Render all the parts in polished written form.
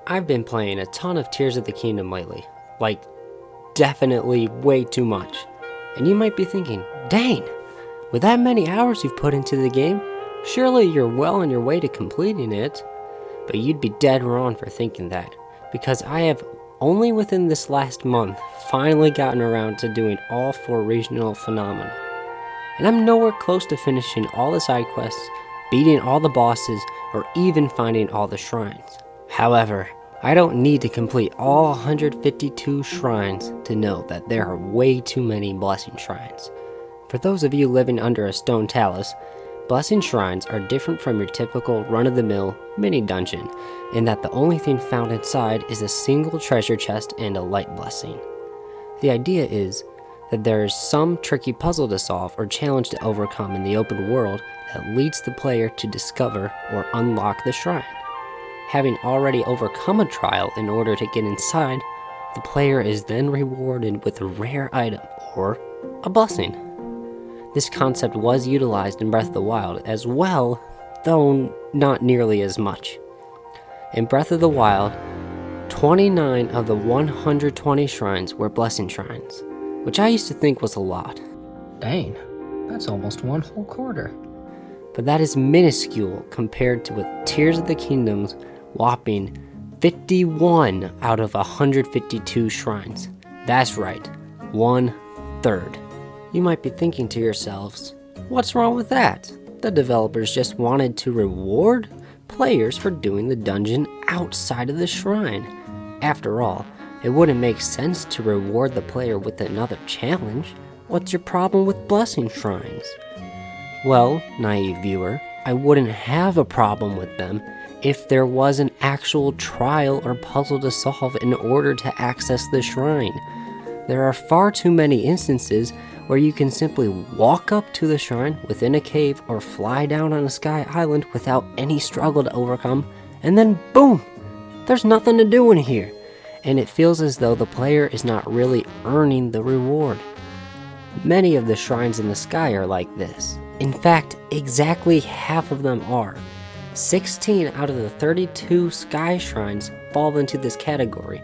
I've been playing a ton of Tears of the Kingdom lately. Like, definitely way too much. And you might be thinking, dang, with that many hours you've put into the game, surely you're well on your way to completing it. But you'd be dead wrong for thinking that, because I have only within this last month finally gotten around to doing all 4 regional phenomena. And I'm nowhere close to finishing all the side quests, beating all the bosses, or even finding all the shrines. However, I don't need to complete all 152 shrines to know that there are way too many blessing shrines. For those of you living under a stone talus, blessing shrines are different from your typical run-of-the-mill mini dungeon in that the only thing found inside is a single treasure chest and a light blessing. The idea is that there is some tricky puzzle to solve or challenge to overcome in the open world that leads the player to discover or unlock the shrine. Having already overcome a trial in order to get inside, the player is then rewarded with a rare item or a blessing. This concept was utilized in Breath of the Wild as well, though not nearly as much. In Breath of the Wild, 29 of the 120 shrines were blessing shrines, which I used to think was a lot. Dang, that's almost one whole quarter. But that is minuscule compared to with Tears of the Kingdom's whopping 51 out of 152 shrines. That's right, 1/3. You might be thinking to yourselves, what's wrong with that? The developers just wanted to reward players for doing the dungeon outside of the shrine. After all, it wouldn't make sense to reward the player with another challenge. What's your problem with blessing shrines? Well, naive viewer, I wouldn't have a problem with them if there was an actual trial or puzzle to solve in order to access the shrine. There are far too many instances where you can simply walk up to the shrine within a cave or fly down on a sky island without any struggle to overcome, and then boom, there's nothing to do in here, and it feels as though the player is not really earning the reward. Many of the shrines in the sky are like this. In fact, exactly half of them are. 16 out of the 32 sky shrines fall into this category,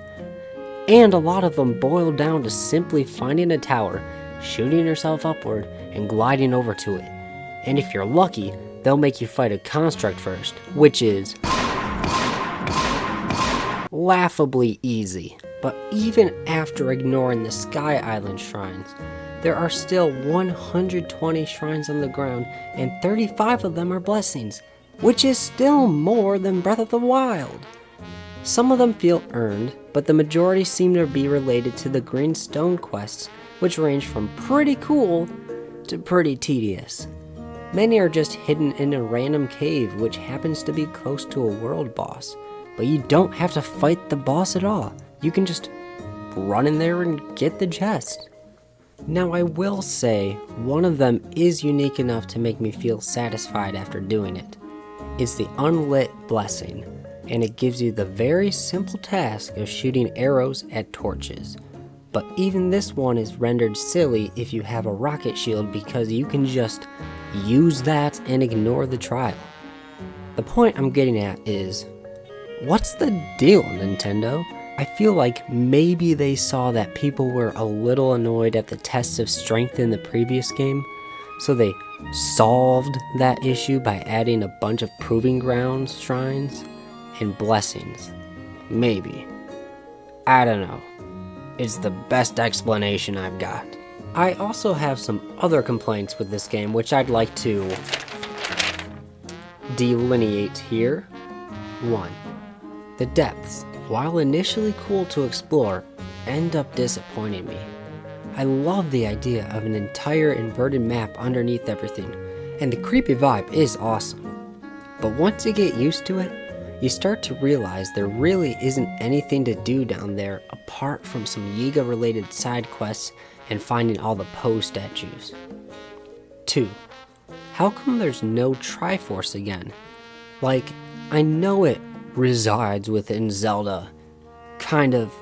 and a lot of them boil down to simply finding a tower, shooting yourself upward, and gliding over to it. And if you're lucky, they'll make you fight a construct first, which is laughably easy. But even after ignoring the Sky Island shrines, there are still 120 shrines on the ground, and 35 of them are blessings, which is still more than Breath of the Wild. Some of them feel earned, but the majority seem to be related to the green stone quests, which range from pretty cool to pretty tedious. Many are just hidden in a random cave which happens to be close to a world boss, but you don't have to fight the boss at all. You can just run in there and get the chest. Now I will say, one of them is unique enough to make me feel satisfied after doing it. It's the Unlit Blessing, and it gives you the very simple task of shooting arrows at torches. But even this one is rendered silly if you have a rocket shield because you can just use that and ignore the trial. The point I'm getting at is, what's the deal, Nintendo? I feel like maybe they saw that people were a little annoyed at the tests of strength in the previous game, so they solved that issue by adding a bunch of proving grounds shrines and blessings. Maybe. I don't know. It's the best explanation I've got. I also have some other complaints with this game which I'd like to delineate here. 1. The depths, while initially cool to explore, end up disappointing me. I love the idea of an entire inverted map underneath everything, and the creepy vibe is awesome. But once you get used to it, you start to realize there really isn't anything to do down there apart from some Yiga-related side quests and finding all the Poe statues. 2. How come there's no Triforce again? Like, I know it resides within Zelda. Kind of,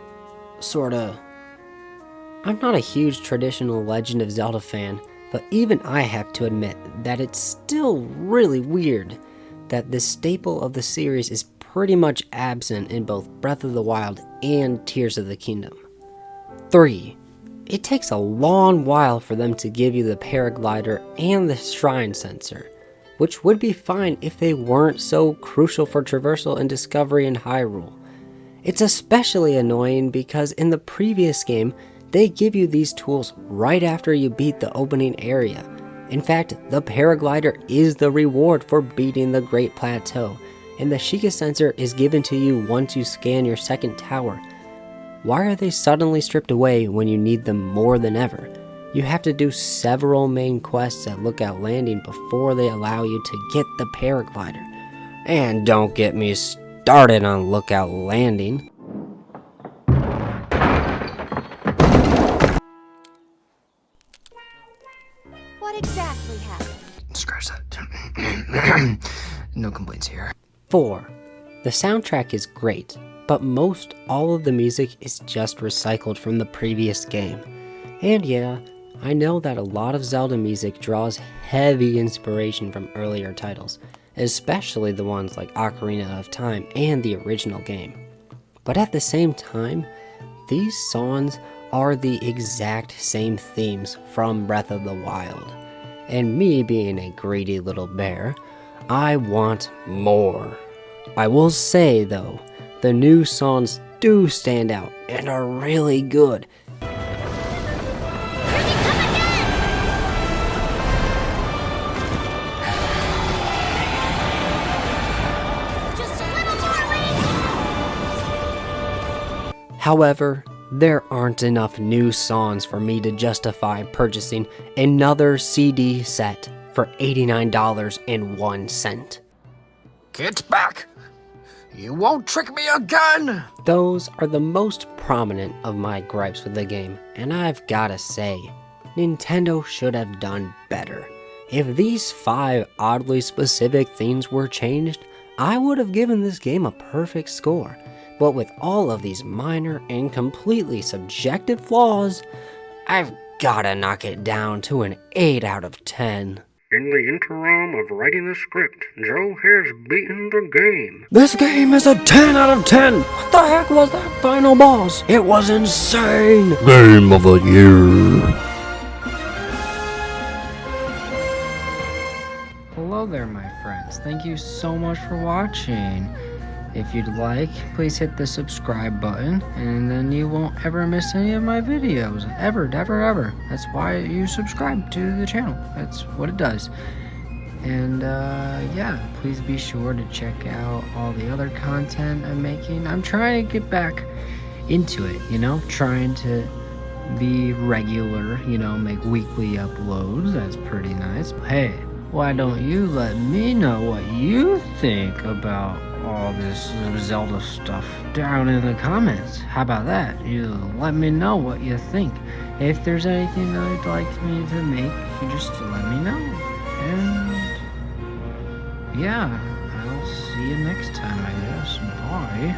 sorta. I'm not a huge traditional Legend of Zelda fan, but even I have to admit that it's still really weird that this staple of the series is pretty much absent in both Breath of the Wild and Tears of the Kingdom. 3. It takes a long while for them to give you the paraglider and the shrine sensor, which would be fine if they weren't so crucial for traversal and discovery in Hyrule. It's especially annoying because in the previous game, they give you these tools right after you beat the opening area. In fact, the paraglider is the reward for beating the Great Plateau, and the Sheikah sensor is given to you once you scan your second tower. Why are they suddenly stripped away when you need them more than ever? You have to do several main quests at Lookout Landing before they allow you to get the paraglider. And don't get me started on Lookout Landing. What exactly happened? Scratch that. No complaints here. 4. The soundtrack is great, but most all of the music is just recycled from the previous game. And yeah, I know that a lot of Zelda music draws heavy inspiration from earlier titles, especially the ones like Ocarina of Time and the original game. But at the same time, these songs are the exact same themes from Breath of the Wild. And me being a greedy little bear, I want more. I will say though, the new songs do stand out and are really good. However, there aren't enough new songs for me to justify purchasing another CD set for $89.01. Get back! You won't trick me again! Those are the most prominent of my gripes with the game, and I've gotta say, Nintendo should have done better. If these 5 oddly specific things were changed, I would have given this game a perfect score. But with all of these minor and completely subjective flaws, I've gotta knock it down to an 8 out of 10. In the interim of writing the script, Joe has beaten the game. This game is a 10 out of 10! What the heck was that final boss? It was insane! Game of the year. Hello there, my friends. Thank you so much for watching. If you'd like, please hit the subscribe button, and then you won't ever miss any of my videos. Ever. That's why you subscribe to the channel. That's what it does. And yeah, please be sure to check out all the other content I'm making. I'm trying to get back into it, trying to be regular, make weekly uploads. That's pretty nice. Hey, why don't you let me know what you think about all this Zelda stuff down in the comments? How about that? You let me know what you think. If there's anything that you'd like me to make, you just let me know. And yeah, I'll see you next time, I guess. Bye.